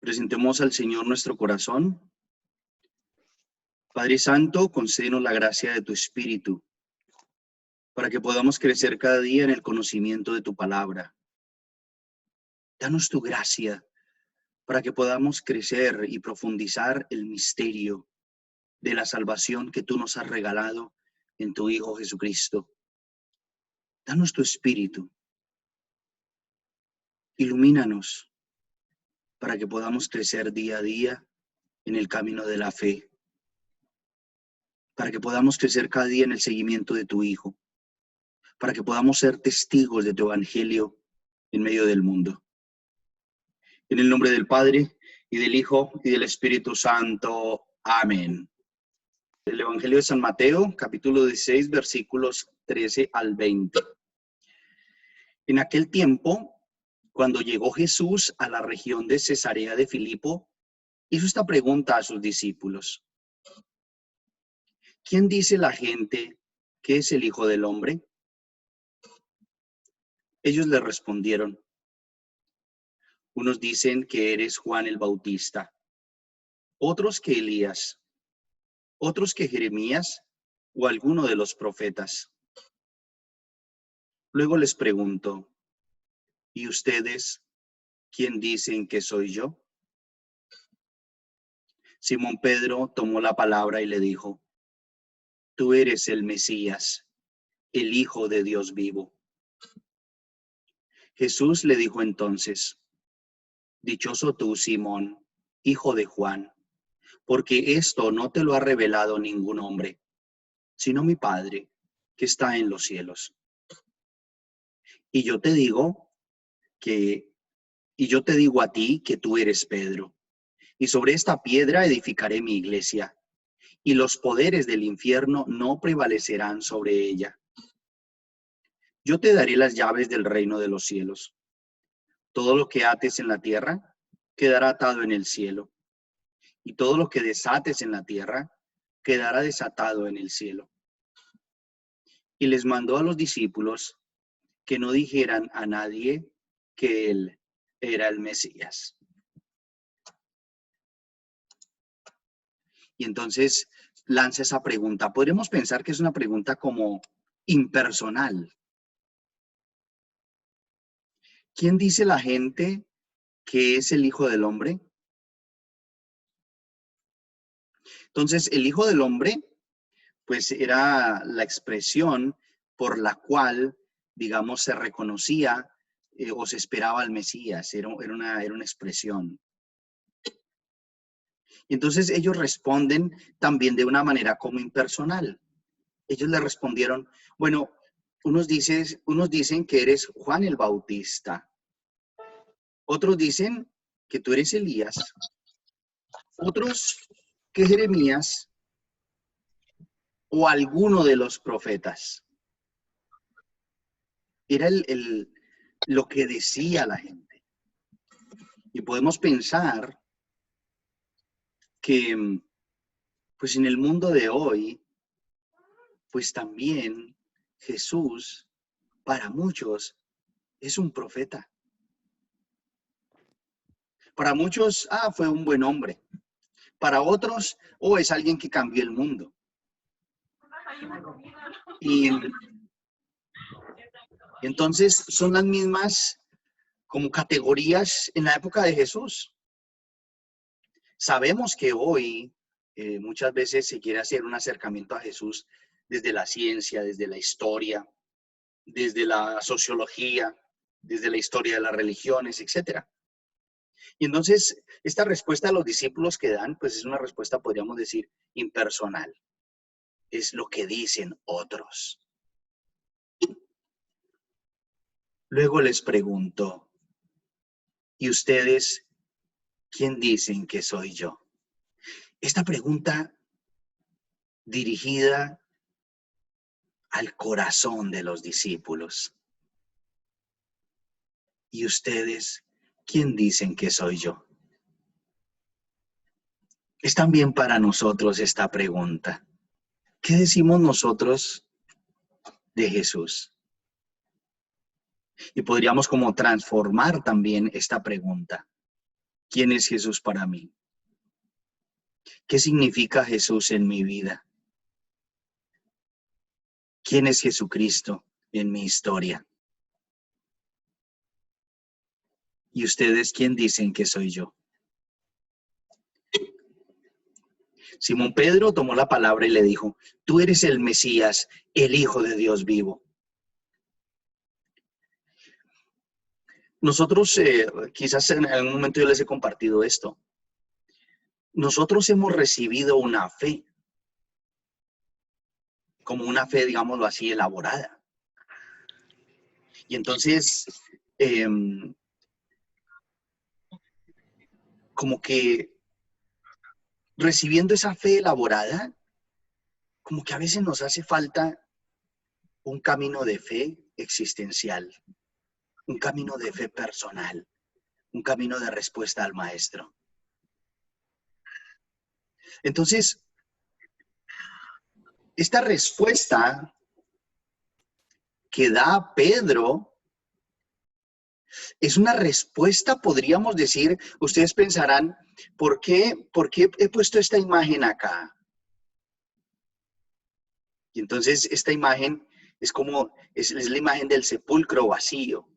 Presentemos al Señor nuestro corazón. Padre Santo, concédenos la gracia de tu Espíritu, para que podamos crecer cada día en el conocimiento de tu palabra. Danos tu gracia, para que podamos crecer y profundizar el misterio de la salvación que tú nos has regalado en tu Hijo Jesucristo. Danos tu Espíritu. Ilumínanos, para que podamos crecer día a día en el camino de la fe, para que podamos crecer cada día en el seguimiento de tu Hijo, para que podamos ser testigos de tu Evangelio en medio del mundo. En el nombre del Padre, y del Hijo, y del Espíritu Santo. Amén. El Evangelio de San Mateo, capítulo 16, versículos 13 al 20. En aquel tiempo, cuando llegó Jesús a la región de Cesarea de Filipo, hizo esta pregunta a sus discípulos: ¿quién dice la gente que es el Hijo del Hombre? Ellos le respondieron: unos dicen que eres Juan el Bautista, otros que Elías, otros que Jeremías o alguno de los profetas. Luego les preguntó: ¿y ustedes quién dicen que soy yo? Simón Pedro tomó la palabra y le dijo: tú eres el Mesías, el Hijo de Dios vivo. Jesús le dijo entonces: dichoso tú, Simón, hijo de Juan, porque esto no te lo ha revelado ningún hombre, sino mi Padre que está en los cielos. Y yo te digo a ti que tú eres Pedro, y sobre esta piedra edificaré mi iglesia, y los poderes del infierno no prevalecerán sobre ella. Yo te daré las llaves del reino de los cielos. Todo lo que ates en la tierra quedará atado en el cielo, y todo lo que desates en la tierra quedará desatado en el cielo. Y les mandó a los discípulos que no dijeran a nadie que él era el Mesías. Y entonces lanza esa pregunta. Podríamos pensar que es una pregunta como impersonal. ¿Quién dice la gente que es el Hijo del Hombre? Entonces, el Hijo del Hombre, pues era la expresión por la cual, digamos, se reconocía o se esperaba al Mesías. Era una expresión. Y entonces ellos responden también de una manera como impersonal. Ellos le respondieron: bueno, unos dicen que eres Juan el Bautista. Otros dicen que tú eres Elías. Otros que Jeremías o alguno de los profetas. Era lo que decía la gente. Y podemos pensar que, pues en el mundo de hoy, pues también Jesús, para muchos, es un profeta. Para muchos, fue un buen hombre. Para otros, es alguien que cambió el mundo. Y entonces son las mismas como categorías en la época de Jesús. Sabemos que hoy muchas veces se quiere hacer un acercamiento a Jesús desde la ciencia, desde la historia, desde la sociología, desde la historia de las religiones, etc. Y entonces esta respuesta a los discípulos que dan, pues es una respuesta, podríamos decir, impersonal. Es lo que dicen otros. Luego les pregunto: ¿y ustedes quién dicen que soy yo? Esta pregunta dirigida al corazón de los discípulos. ¿Y ustedes quién dicen que soy yo? Es también para nosotros esta pregunta. ¿Qué decimos nosotros de Jesús? Y podríamos como transformar también esta pregunta. ¿Quién es Jesús para mí? ¿Qué significa Jesús en mi vida? ¿Quién es Jesucristo en mi historia? ¿Y ustedes quién dicen que soy yo? Simón Pedro tomó la palabra y le dijo, tú eres el Mesías, el Hijo de Dios vivo. Nosotros, quizás en algún momento yo les he compartido esto. Nosotros hemos recibido una fe, como una fe, digámoslo así, elaborada. Y entonces, como que recibiendo esa fe elaborada, como que a veces nos hace falta un camino de fe existencial, un camino de fe personal, un camino de respuesta al Maestro. Entonces, esta respuesta que da Pedro es una respuesta, podríamos decir, ustedes pensarán, ¿por qué he puesto esta imagen acá? Y entonces esta imagen es como, es la imagen del sepulcro vacío.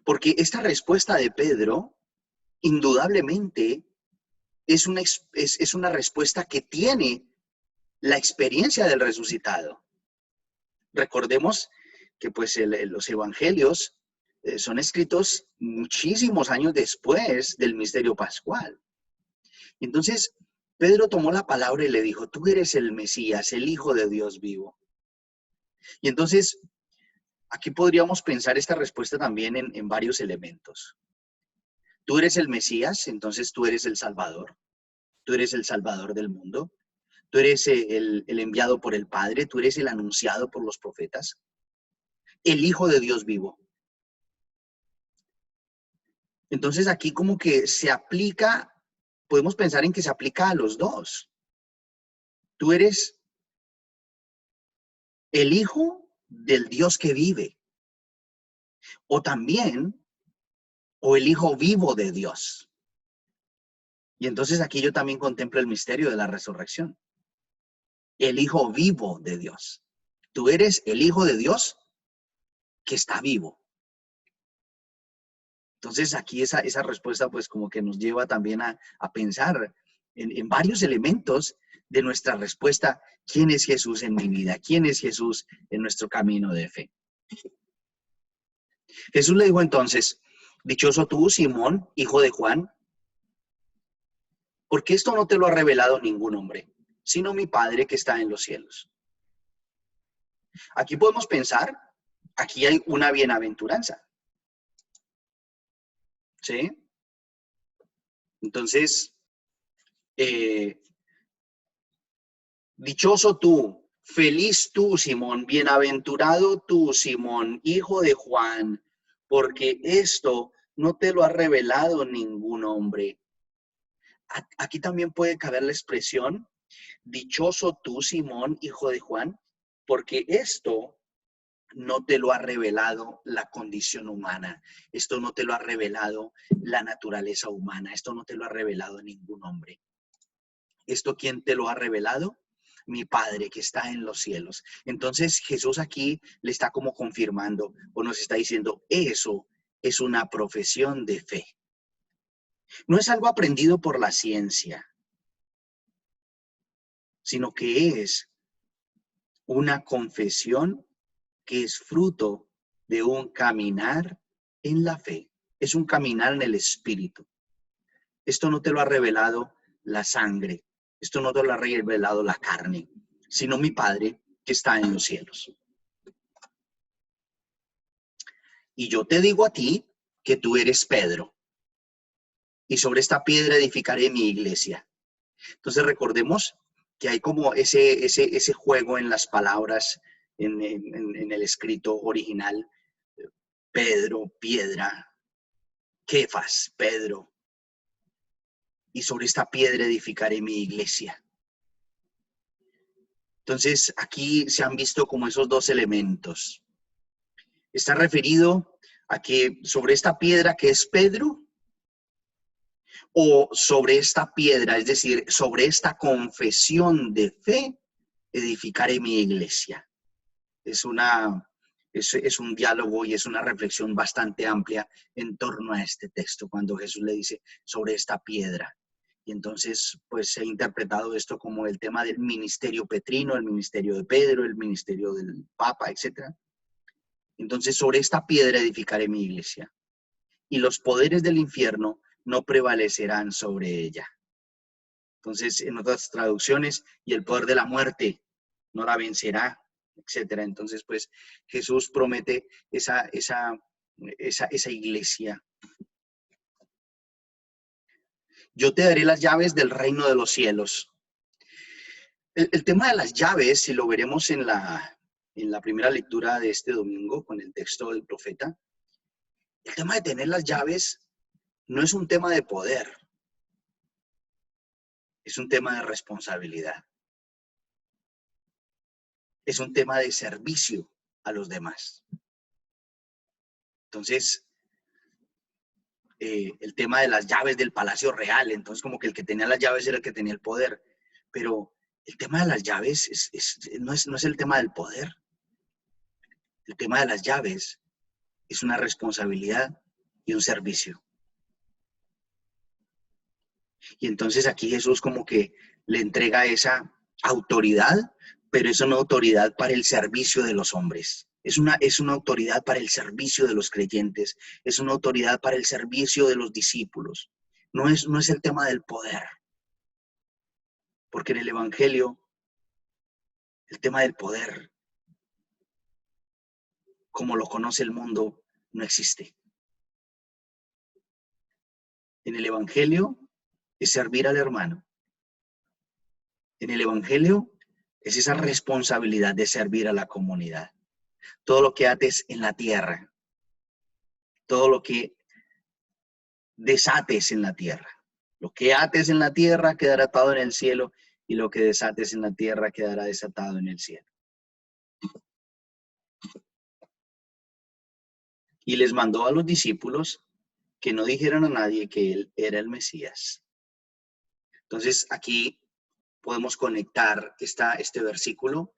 Porque esta respuesta de Pedro, indudablemente, es una respuesta que tiene la experiencia del resucitado. Recordemos que pues los evangelios son escritos muchísimos años después del misterio pascual. Entonces, Pedro tomó la palabra y le dijo, tú eres el Mesías, el Hijo de Dios vivo. Y entonces, aquí podríamos pensar esta respuesta también en varios elementos. Tú eres el Mesías, entonces tú eres el Salvador. Tú eres el Salvador del mundo. Tú eres el enviado por el Padre. Tú eres el anunciado por los profetas. El Hijo de Dios vivo. Entonces aquí como que se aplica, podemos pensar en que se aplica a los dos. Tú eres el Hijo del Dios que vive. O también, o el Hijo vivo de Dios. Y entonces aquí yo también contemplo el misterio de la resurrección. El Hijo vivo de Dios. Tú eres el Hijo de Dios que está vivo. Entonces aquí esa respuesta pues como que nos lleva también a pensar en varios elementos de nuestra respuesta. ¿Quién es Jesús en mi vida? ¿Quién es Jesús en nuestro camino de fe? Jesús le dijo entonces, dichoso tú, Simón, hijo de Juan, porque esto no te lo ha revelado ningún hombre, sino mi Padre que está en los cielos. Aquí podemos pensar, aquí hay una bienaventuranza. ¿Sí? Entonces, dichoso tú, feliz tú, Simón, bienaventurado tú, Simón, hijo de Juan, porque esto no te lo ha revelado ningún hombre. Aquí también puede caber la expresión, dichoso tú, Simón, hijo de Juan, porque esto no te lo ha revelado la condición humana. Esto no te lo ha revelado la naturaleza humana. Esto no te lo ha revelado ningún hombre. ¿Esto quién te lo ha revelado? Mi Padre que está en los cielos. Entonces Jesús aquí le está como confirmando o nos está diciendo, eso es una profesión de fe. No es algo aprendido por la ciencia, sino que es una confesión que es fruto de un caminar en la fe. Es un caminar en el Espíritu. Esto no te lo ha revelado la sangre. Esto no te lo ha revelado la carne, sino mi Padre que está en los cielos. Y yo te digo a ti que tú eres Pedro, y sobre esta piedra edificaré mi iglesia. Entonces recordemos que hay como ese juego en las palabras, en el escrito original. Pedro, piedra, Kefas, Pedro. Y sobre esta piedra edificaré mi iglesia. Entonces, aquí se han visto como esos dos elementos. Está referido a que sobre esta piedra que es Pedro, o sobre esta piedra, es decir, sobre esta confesión de fe, edificaré mi iglesia. Es un diálogo y es una reflexión bastante amplia en torno a este texto, cuando Jesús le dice sobre esta piedra. Y entonces, pues se ha interpretado esto como el tema del ministerio petrino, el ministerio de Pedro, el ministerio del Papa, etc. Entonces, sobre esta piedra edificaré mi iglesia, y los poderes del infierno no prevalecerán sobre ella. Entonces, en otras traducciones, y el poder de la muerte no la vencerá, etcétera. Entonces, pues, Jesús promete esa iglesia. Yo te daré las llaves del reino de los cielos. El tema de las llaves, si lo veremos en la primera lectura de este domingo con el texto del profeta, el tema de tener las llaves no es un tema de poder, es un tema de responsabilidad. Es un tema de servicio a los demás. Entonces, el tema de las llaves del palacio real, entonces como que el que tenía las llaves era el que tenía el poder, pero el tema de las llaves no es el tema del poder. El tema de las llaves es una responsabilidad y un servicio. Y entonces aquí Jesús como que le entrega esa autoridad, pero es una autoridad para el servicio de los hombres. Es una autoridad para el servicio de los creyentes. Es una autoridad para el servicio de los discípulos. No es el tema del poder. Porque en el Evangelio, el tema del poder, como lo conoce el mundo, no existe. En el Evangelio es servir al hermano. En el Evangelio es esa responsabilidad de servir a la comunidad. Todo lo que ates en la tierra, todo lo que desates en la tierra. Lo que ates en la tierra quedará atado en el cielo, y lo que desates en la tierra quedará desatado en el cielo. Y les mandó a los discípulos que no dijeran a nadie que él era el Mesías. Entonces aquí podemos conectar este versículo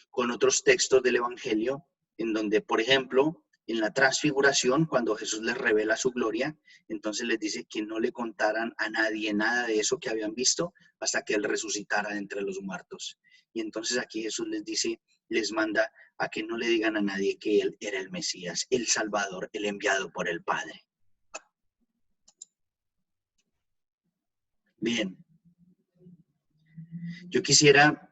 con otros textos del Evangelio, en donde, por ejemplo, en la transfiguración, cuando Jesús les revela su gloria, entonces les dice que no le contaran a nadie nada de eso que habían visto hasta que él resucitara de entre los muertos. Y entonces aquí Jesús les dice, les manda a que no le digan a nadie que él era el Mesías, el Salvador, el enviado por el Padre. Bien, yo quisiera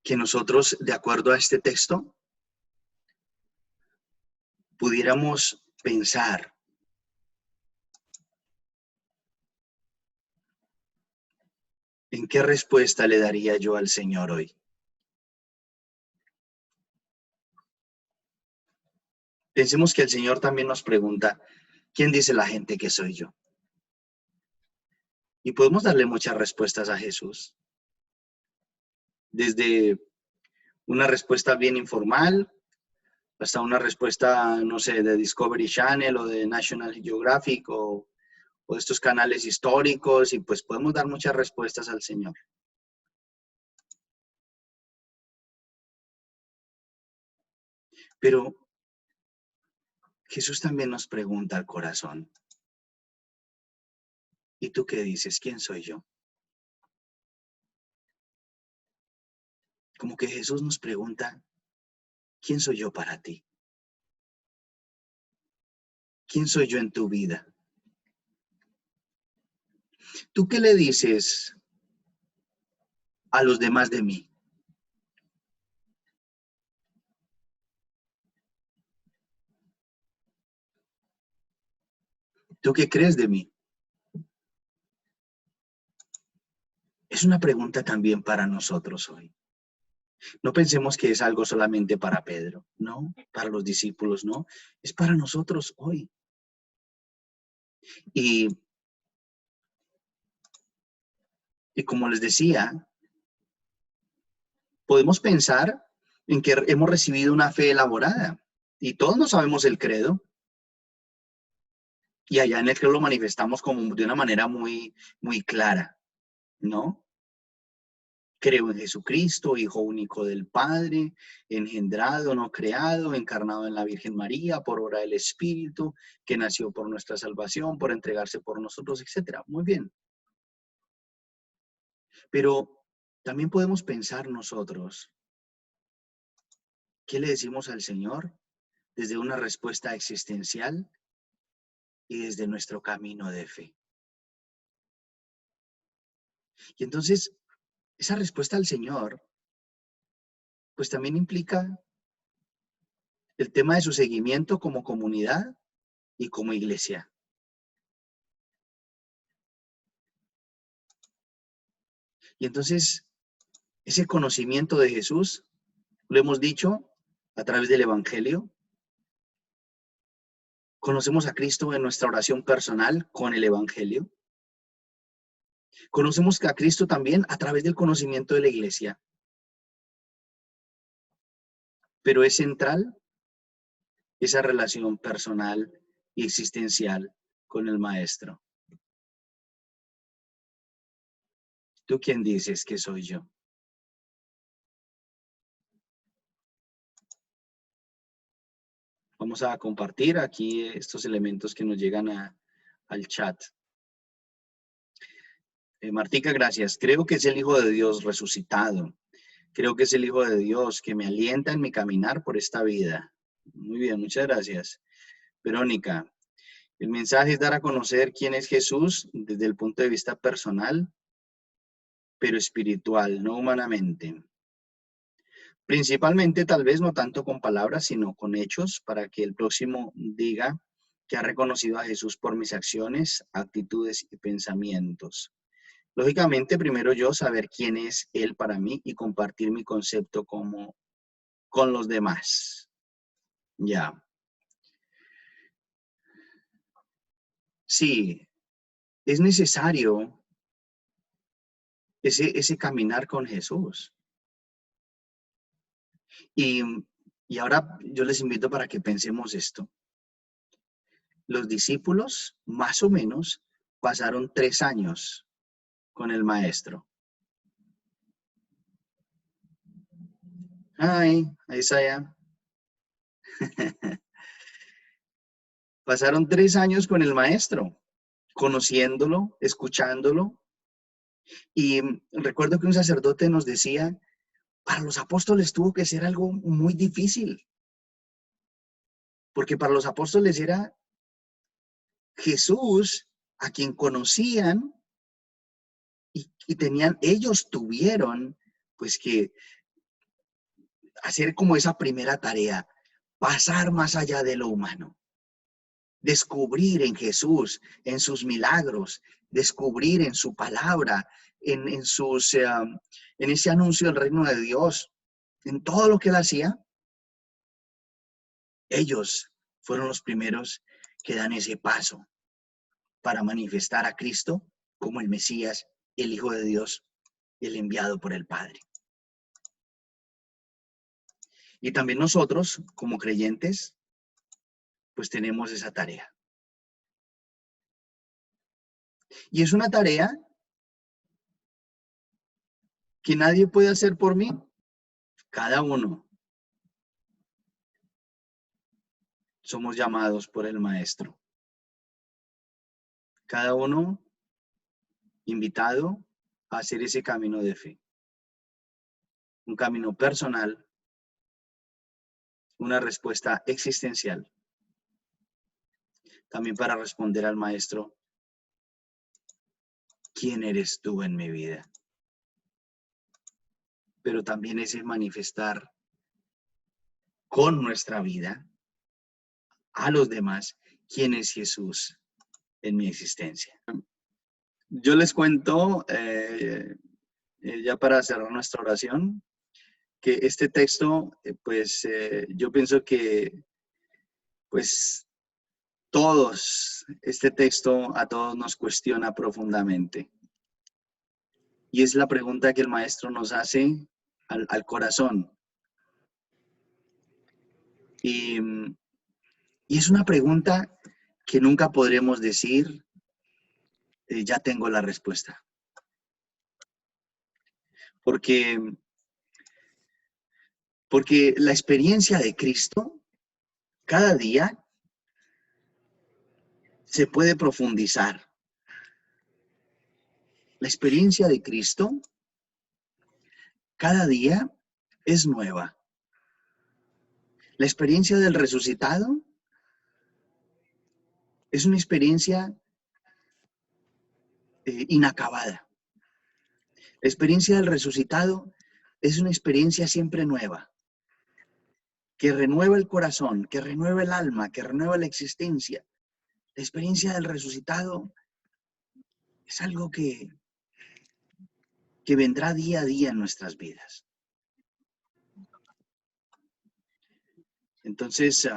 que nosotros, de acuerdo a este texto, pudiéramos pensar en qué respuesta le daría yo al Señor hoy. Pensemos que el Señor también nos pregunta, ¿quién dice la gente que soy yo? Y podemos darle muchas respuestas a Jesús. Desde una respuesta bien informal, hasta una respuesta, no sé, de Discovery Channel o de National Geographic o de estos canales históricos, y pues podemos dar muchas respuestas al Señor. Pero Jesús también nos pregunta al corazón, ¿y tú qué dices? ¿Quién soy yo? Como que Jesús nos pregunta, ¿quién soy yo para ti? ¿Quién soy yo en tu vida? ¿Tú qué le dices a los demás de mí? ¿Tú qué crees de mí? Es una pregunta también para nosotros hoy. No pensemos que es algo solamente para Pedro, no, para los discípulos, no, es para nosotros hoy. Y como les decía, podemos pensar en que hemos recibido una fe elaborada y todos no sabemos el credo. Y allá en el credo lo manifestamos como de una manera muy, muy clara, ¿no? Creo en Jesucristo, Hijo único del Padre, engendrado, no creado, encarnado en la Virgen María, por obra del Espíritu, que nació por nuestra salvación, por entregarse por nosotros, etcétera. Muy bien. Pero también podemos pensar nosotros, ¿qué le decimos al Señor desde una respuesta existencial y desde nuestro camino de fe? Y entonces, esa respuesta al Señor, pues también implica el tema de su seguimiento como comunidad y como iglesia. Y entonces, ese conocimiento de Jesús, lo hemos dicho a través del Evangelio. Conocemos a Cristo en nuestra oración personal con el Evangelio. Conocemos a Cristo también a través del conocimiento de la iglesia. Pero es central esa relación personal y existencial con el Maestro. ¿Tú quién dices que soy yo? Vamos a compartir aquí estos elementos que nos llegan al chat. Martica, gracias. Creo que es el Hijo de Dios resucitado. Creo que es el Hijo de Dios que me alienta en mi caminar por esta vida. Muy bien, muchas gracias. Verónica, el mensaje es dar a conocer quién es Jesús desde el punto de vista personal, pero espiritual, no humanamente. Principalmente, tal vez no tanto con palabras, sino con hechos, para que el próximo diga que ha reconocido a Jesús por mis acciones, actitudes y pensamientos. Lógicamente, primero yo saber quién es Él para mí y compartir mi concepto como con los demás. Ya. Sí, es necesario ese caminar con Jesús. Y, y ahora yo les invito para que pensemos esto. Los discípulos, más o menos, pasaron 3 años con el maestro. Ay, ahí está ya. Pasaron 3 años con el maestro, conociéndolo, escuchándolo. Y recuerdo que un sacerdote nos decía, para los apóstoles tuvo que ser algo muy difícil, porque para los apóstoles era Jesús a quien conocían y tenían, ellos tuvieron pues que hacer como esa primera tarea, pasar más allá de lo humano, descubrir en Jesús, en sus milagros, descubrir en su palabra, en ese anuncio del reino de Dios, en todo lo que él hacía. Ellos fueron los primeros que dan ese paso para manifestar a Cristo como el Mesías, el Hijo de Dios, el enviado por el Padre. Y también nosotros, como creyentes, pues tenemos esa tarea. Y es una tarea que nadie puede hacer por mí, cada uno. Somos llamados por el Maestro. Cada uno invitado a hacer ese camino de fe. Un camino personal, una respuesta existencial. También para responder al Maestro, ¿quién eres tú en mi vida? Pero también ese manifestar con nuestra vida a los demás quién es Jesús en mi existencia. Yo les cuento, ya para cerrar nuestra oración, que este texto, yo pienso que, pues, este texto a todos nos cuestiona profundamente. Y es la pregunta que el maestro nos hace al corazón. Y es una pregunta que nunca podremos decir, ya tengo la respuesta. Porque la experiencia de Cristo cada día se puede profundizar. La experiencia de Cristo cada día es nueva. La experiencia del resucitado es una experiencia inacabada. La experiencia del resucitado es una experiencia siempre nueva, que renueva el corazón, que renueva el alma, que renueva la existencia. La experiencia del resucitado es algo que vendrá día a día en nuestras vidas. Entonces,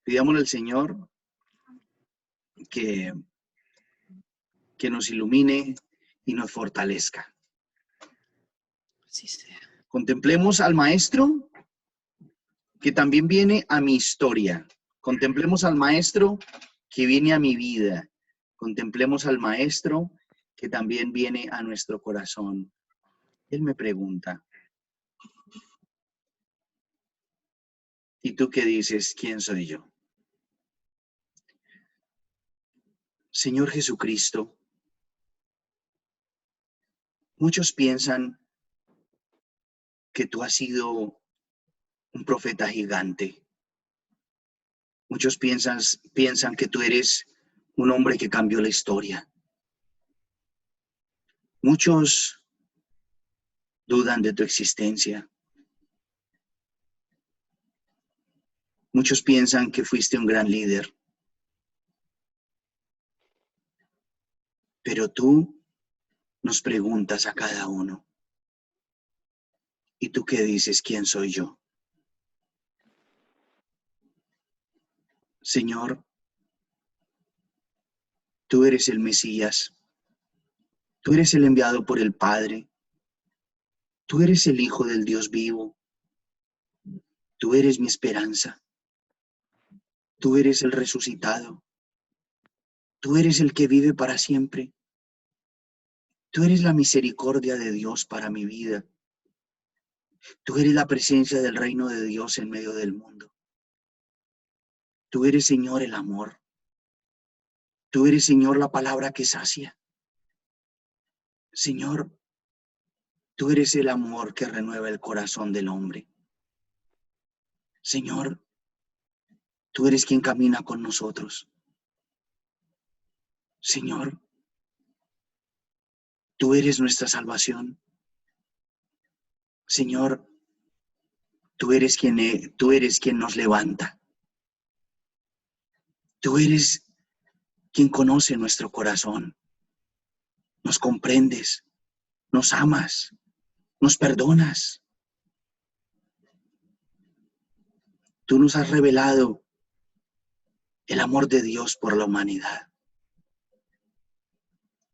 pidámosle al Señor que nos ilumine y nos fortalezca. Así sea. Contemplemos al Maestro que también viene a mi historia. Contemplemos al Maestro que viene a mi vida. Contemplemos al Maestro que también viene a nuestro corazón. Él me pregunta, ¿y tú qué dices? ¿Quién soy yo? Señor Jesucristo, muchos piensan que tú has sido un profeta gigante. Muchos piensan que tú eres un hombre que cambió la historia. Muchos dudan de tu existencia. Muchos piensan que fuiste un gran líder. Pero tú nos preguntas a cada uno, ¿y tú qué dices? ¿Quién soy yo? Señor, tú eres el Mesías. Tú eres el enviado por el Padre. Tú eres el Hijo del Dios vivo. Tú eres mi esperanza. Tú eres el resucitado. Tú eres el que vive para siempre. Tú eres la misericordia de Dios para mi vida. Tú eres la presencia del reino de Dios en medio del mundo. Tú eres, Señor, el amor. Tú eres, Señor, la palabra que sacia. Señor, tú eres el amor que renueva el corazón del hombre. Señor, tú eres quien camina con nosotros. Señor, tú eres nuestra salvación. Señor, tú eres quien nos levanta. Tú eres quien conoce nuestro corazón. Nos comprendes, nos amas, nos perdonas. Tú nos has revelado el amor de Dios por la humanidad.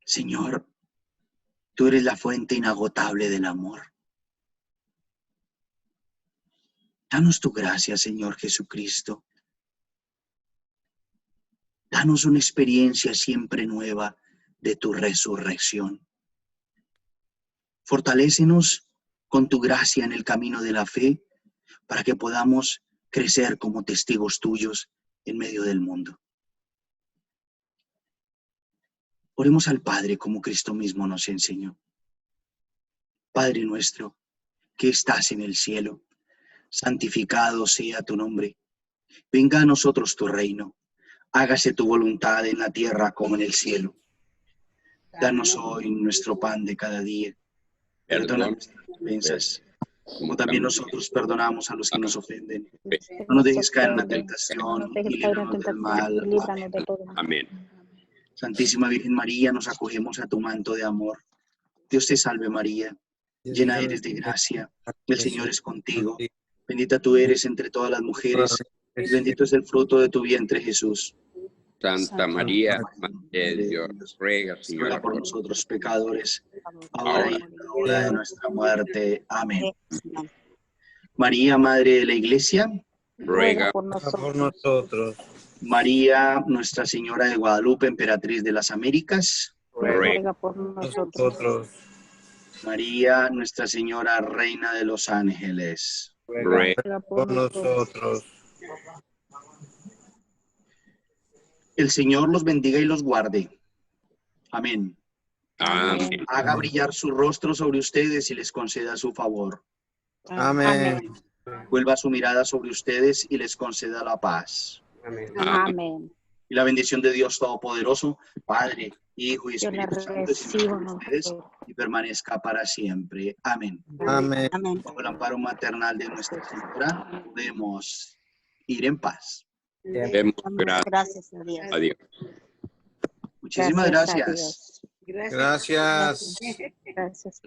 Señor, tú eres la fuente inagotable del amor. Danos tu gracia, Señor Jesucristo. Danos una experiencia siempre nueva de tu resurrección. Fortalécenos con tu gracia en el camino de la fe para que podamos crecer como testigos tuyos en medio del mundo. Oremos al Padre como Cristo mismo nos enseñó. Padre nuestro, que estás en el cielo, santificado sea tu nombre. Venga a nosotros tu reino. Hágase tu voluntad en la tierra como en el cielo. Danos hoy nuestro pan de cada día. Perdona nuestras ofensas, como también nosotros perdonamos a los que nos ofenden. No nos dejes caer en la tentación y líbranos del mal. Amén. Santísima Virgen María, nos acogemos a tu manto de amor. Dios te salve María, llena eres de gracia, el Señor es contigo. Bendita tú eres entre todas las mujeres, y bendito es el fruto de tu vientre, Jesús. Santa María, Madre de Dios, ruega, Ruega Señora, por nosotros pecadores, ahora y en la hora de nuestra muerte. Amén. María, Madre de la Iglesia, ruega por nosotros. María, Nuestra Señora de Guadalupe, Emperatriz de las Américas. ruega por nosotros. María, Nuestra Señora, Reina de los Ángeles. Ruega por nosotros. El Señor los bendiga y los guarde. Amén. Amén. Haga brillar su rostro sobre ustedes y les conceda su favor. Amén. Vuelva su mirada sobre ustedes y les conceda la paz. Amén. Y la bendición de Dios Todopoderoso, Padre, Hijo y Yo la Espíritu Santo, descienda recibo. sobre ustedes y permanezca para siempre. Amén. Amén. Amén. Bajo el amparo maternal de Nuestra Señora, podemos ir en paz. Demos gracias Gracias a Dios. a Dios. Muchísimas Gracias a gracias. Dios. Gracias. Gracias.